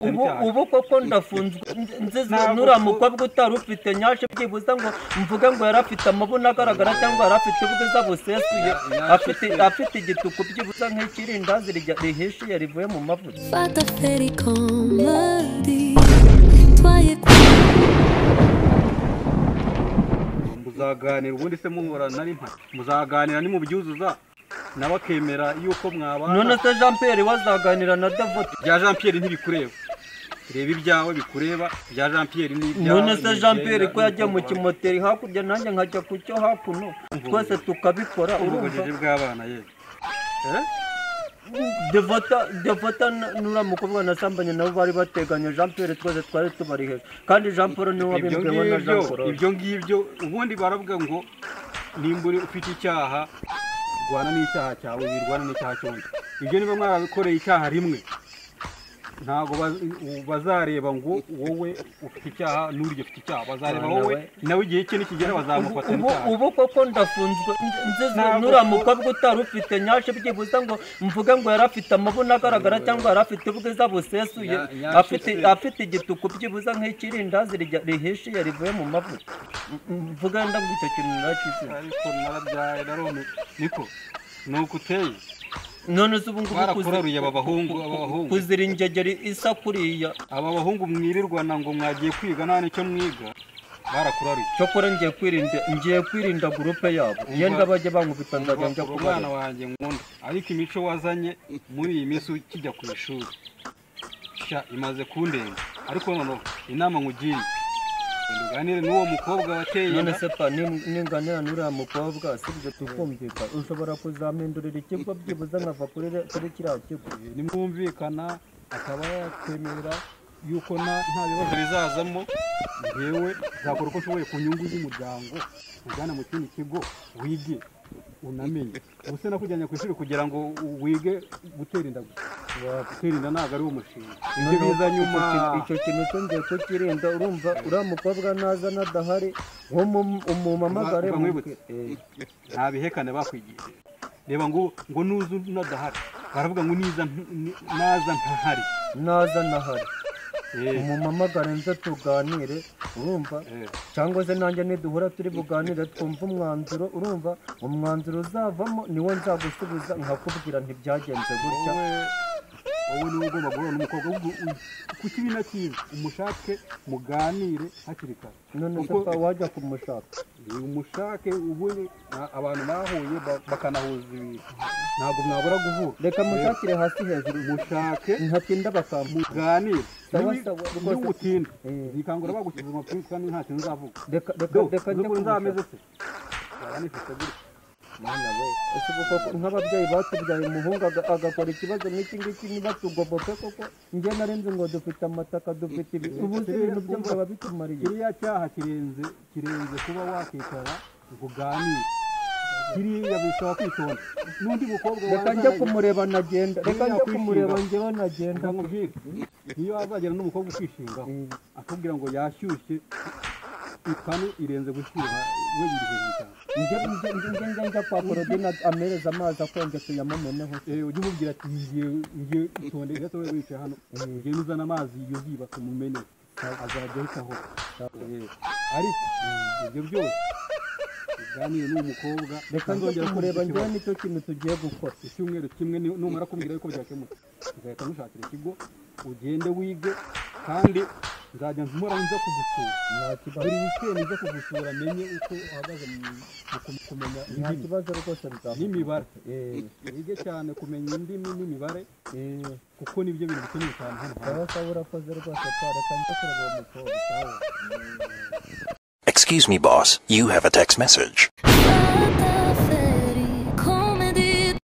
ubu koko ndafunzwe nziza nura mukobwa utari ufite nyashe byibuza ngo mvuge ngo yarafite amabuna agaragara cyangwa yarafite ubwiza busesuye afite igituku byibuza nk'ikirindazi rihishiye rivuye mu mavuta. Fata feri komedi twaye muzaganira ubundi se muhora nari mpa muzaganira ni mu byuzuza nabakemera yuko mwabana. None se Jean Pierre wazaganira na Davot? Bya Jean Pierre ntibikureba, reba ibyawe bikureba, bya Jean Pierre ni ibyawe. None se Jean Pierre ko yajya mu kimoteri hakurya nanjye nkajya ku cyo hakuno twese tukabikora ubugejeje bw'abana ye. Devota nura mukobwa nasambanye nabo bari bateganya Jean Pierre twese twari tubari hejuru kandi Jean Paul niwe wabimbweho na Jean Paul. Ibyo ngibyo ubundi baravuga ngo nimbure ufite icyaha rwana n'icyaha cyawe birwana n'icyaha cy'undi. Ibyo niba mwarabikoreye icyaha rimwe ntago bazareba ngo wowe ufite icyaha n'uri ufite icyaha, bazareba wowe nawe igihe cye nikigera bazamufata n'icyaha. Ubu koko ndafunzwe nziza nura mukobwa utari ufite nyashe byibuza ngo mvuge ngo yarafite amabuna agaragara cyangwa yarafite ubwiza busesuye afite igituku byibuza nk'ikirindazi rihishiye rivuye mu mavuta. Mvuga ndabwo icyo kintu narakize ariko narabyaye narone niko nuko uteye. None se ubu ngubu barakuraruye abahungu kuzira ingegeri isa kuriya aba bahungu mwirirwana ngo mwagiye kwiga nta nicyo mwiga barakuraruye. cyokora ngiye kwirinda groupe yabo yenda bajye bankubita nzajya njya ku bana wanjye nkunda. Ariko imico wazanye muri iyi minsi ukijya ku ishuri imaze kundenga. Ariko noneho inama nkugiriye uganire n'uwo mukobwa wateye. None se pa ninganira n'uriya mukobwa sibyo tukumvikana ushobora kuzamindurira ikigo byibuza nkava kuri kiriya kigo nimwumvikana akaba yakwemerera yuko nta bibazo bizazamo ngewe zakora uko nshoboye ku nyungu z'umuryango ujyana mu kindi kigo wige unamenye. Ubuse nakujyanye ku ishuri kugira ngo wige gutera inda gusa. Gutera inda ntabwo ari umushinga. Ibyo biza nyuma. Icyo kintu cyongeye kukirinda urumva uriya mukobwa naza nadahari umumamagare nta bihekane bakwigiye. Reba ngo nuzu nadahari baravuga ngo naza ntahari umumamagare nze tuganire urumva cyangwa se nanjye niduhura turi buganire twumva umwanzuro urumva umwanzuro uzavamo niwo nzagusubiza nkakubwira ntibyagenze gutya. wowe niwe ugomba guhura n'umukobwa ku kibi na cyiza umushake muganire hakiri kare. None se wajya kumushaka umushake ubundi abantu bahuye bakanahuza ibintu ntabwo mwabura guhura. Reka mushakire hasi hejuru mushake ntatinda bakamuganire n'ubutinda zikangura bagukiza umupira kandi nta kintu uzavuga. Reka njye nzameze se yaranifite gutya mwana we ese koko nk'ababyeyi batubyaye umuhungu agakora ikibazo nk'iki ngiki ntibatugoboke koko njye narenze ngo dufite amataka dufite ubuze ibintu byo ngo babitumariye. Kiriya cyaha kirenze kuba wakicara uganire. Kiriya bisaba kwitonda n'undi mukobwa reka njye kumureba nagenda njyewe nagenda nkubwire niyo azagera n'umukobwa ukishingaho akubwira ngo yashyushye ikanu irenze gushyuha we biri hejuru cyane. njya kwa Korodina amereza amazi akonje tuyamumeneho. Ujye umubwira ati ngiye itonde gato we wicaye hano ngiye nuzana amazi yuzuye bakumumene azajya ahitaho. Ariko ibyo byose uganire n'uwo mukobwa reka nzongera kureba njyewe nicyo kintu tugiye gukora. Icyumweru kimwe numara kumbwira yuko byakemutse uzahita mushakira ikigo ugende wige kandi nzajya mpora nza kugusura. Buri weekend nza kugusura menye uko uhagaze mu kumenya nta kibazo rwose n'imibare. Wige cyane kumenya indimi n'imibare kuko nibyo bintu bikenewe cyane hano. Sawa urakoze rwose reka njye kureba uwo mukobwa. Excuse me, boss. You have a text message.